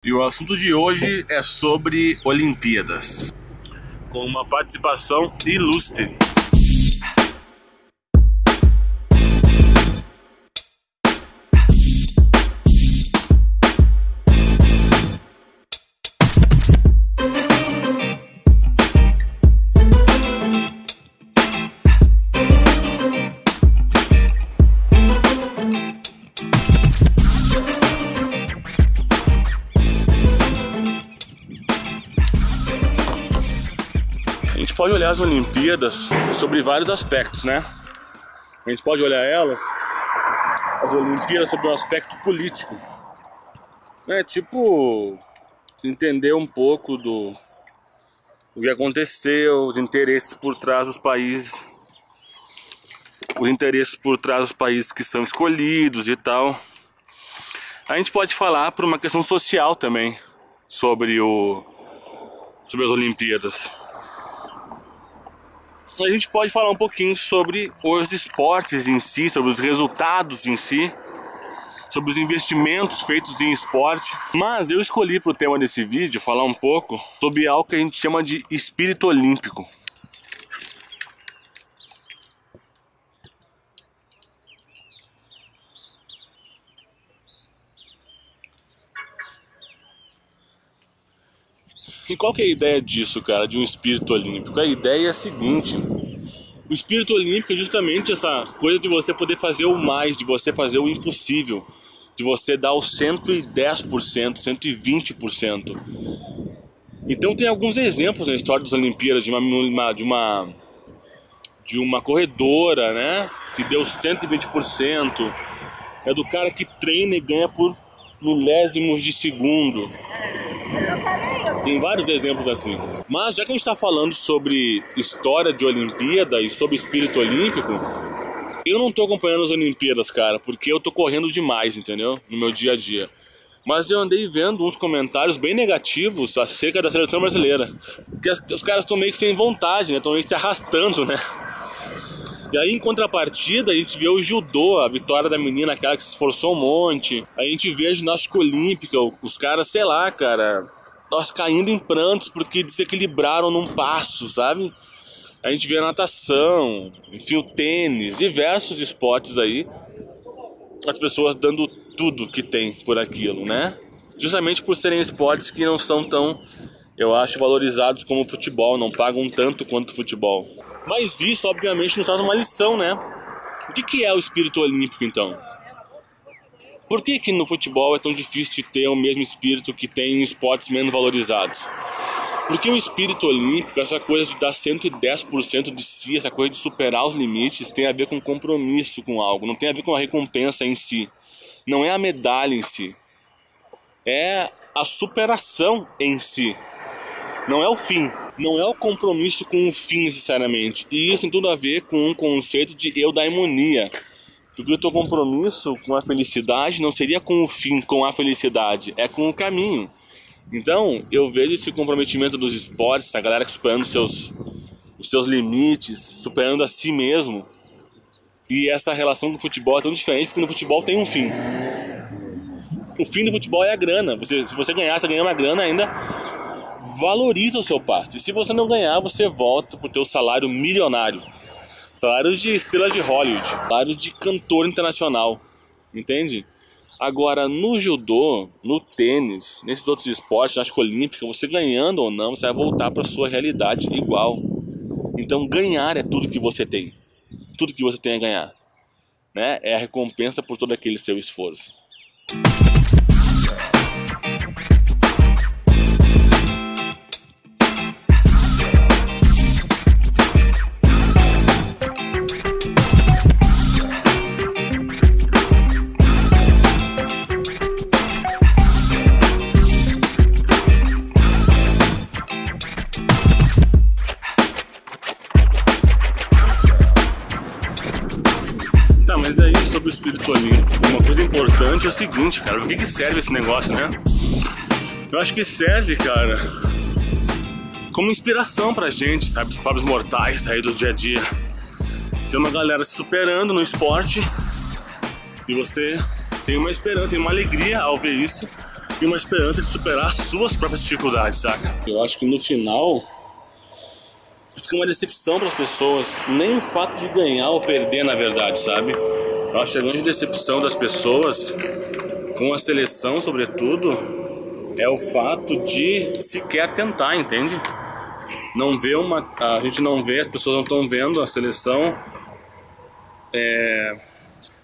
E o assunto de hoje é sobre Olimpíadas, com uma participação ilustre. A gente pode olhar as Olimpíadas sobre vários aspectos, né? A gente pode olhar as Olimpíadas sobre um aspecto político, né? Tipo, entender um pouco do que aconteceu, os interesses por trás dos países, que são escolhidos e tal. A gente pode falar por uma questão social também sobre as Olimpíadas. A gente pode falar um pouquinho sobre os esportes em si, sobre os resultados em si, sobre os investimentos feitos em esporte. Mas eu escolhi para o tema desse vídeo falar um pouco sobre algo que a gente chama de espírito olímpico. E qual que é a ideia disso, cara, de um espírito olímpico? A ideia é a seguinte: o espírito olímpico é justamente essa coisa de você poder fazer o mais, de você fazer o impossível, de você dar o 110%, 120%. Então tem alguns exemplos na história das Olimpíadas de uma corredora, né, que deu 120%. É do cara que treina e ganha por milésimos de segundo. Tem vários exemplos assim. Mas já que a gente está falando sobre história de Olimpíada e sobre espírito olímpico, eu não estou acompanhando as Olimpíadas, cara, porque eu tô correndo demais, entendeu? No meu dia a dia. Mas eu andei vendo uns comentários bem negativos acerca da seleção brasileira. Porque os caras estão meio que sem vontade, né? Estão meio que se arrastando, né? E aí, em contrapartida, a gente vê o judô, a vitória da menina, aquela que se esforçou um monte. A gente vê a ginástica olímpica, os caras, sei lá, cara, nós caindo em prantos porque desequilibraram num passo, sabe? A gente vê a natação, enfim, o tênis, diversos esportes aí, as pessoas dando tudo que tem por aquilo, né? Justamente por serem esportes que não são tão, eu acho, valorizados como o futebol, não pagam tanto quanto o futebol. Mas isso, obviamente, nos traz uma lição, né? O que é o espírito olímpico, então? Por que no futebol é tão difícil de ter o mesmo espírito que tem em esportes menos valorizados? Porque o espírito olímpico, essa coisa de dar 110% de si, essa coisa de superar os limites, tem a ver com compromisso com algo, não tem a ver com a recompensa em si. Não é a medalha em si. É a superação em si. Não é o fim. Não é o compromisso com o fim necessariamente. E isso tem tudo a ver com um conceito de eudaimonia. Porque o teu compromisso com a felicidade não seria com o fim, com a felicidade. É com o caminho. Então, eu vejo esse comprometimento dos esportes, a galera superando os seus limites, superando a si mesmo. E essa relação do futebol é tão diferente, porque no futebol tem um fim. O fim do futebol é a grana. Se você ganhar, você ganha uma grana ainda. Valoriza o seu passe. E se você não ganhar, você volta pro teu salário milionário. Salário de estrela de Hollywood. Salário de cantor internacional. Entende? Agora, no judô, no tênis, nesses outros esportes, na ginástica olímpica, você ganhando ou não, você vai voltar para sua realidade igual. Então, ganhar é tudo que você tem. Tudo que você tem a ganhar, né? É a recompensa por todo aquele seu esforço. Mas aí, sobre o espírito olímpico, uma coisa importante é o seguinte, cara, por que serve esse negócio, né? Eu acho que serve, cara, como inspiração pra gente, sabe? Os pobres mortais aí do dia a dia. Ser uma galera se superando no esporte e você tem uma esperança, tem uma alegria ao ver isso, e uma esperança de superar as suas próprias dificuldades, saca? Eu acho que no final fica uma decepção para as pessoas, nem o fato de ganhar ou perder, na verdade, sabe? Eu acho que a grande decepção das pessoas com a seleção, sobretudo, é o fato de sequer tentar, entende? Não vê a gente não vê, as pessoas não estão vendo a seleção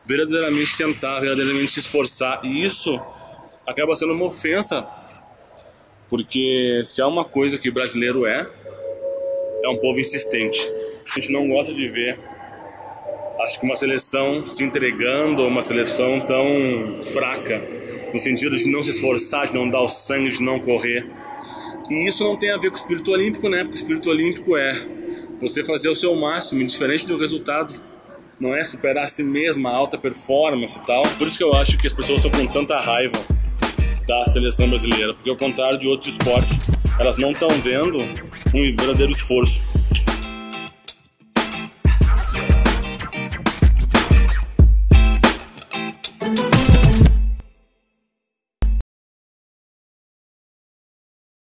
verdadeiramente tentar, verdadeiramente se esforçar, e isso acaba sendo uma ofensa, porque se há uma coisa que o brasileiro é um povo insistente. A gente não gosta de ver, acho que uma seleção se entregando, uma seleção tão fraca, no sentido de não se esforçar, de não dar o sangue, de não correr. E isso não tem a ver com o espírito olímpico, né? Porque o espírito olímpico é você fazer o seu máximo, indiferente do resultado. Não é superar a si mesmo, a alta performance e tal. Por isso que eu acho que as pessoas estão com tanta raiva da seleção brasileira, porque ao contrário de outros esportes, elas não estão vendo um verdadeiro esforço.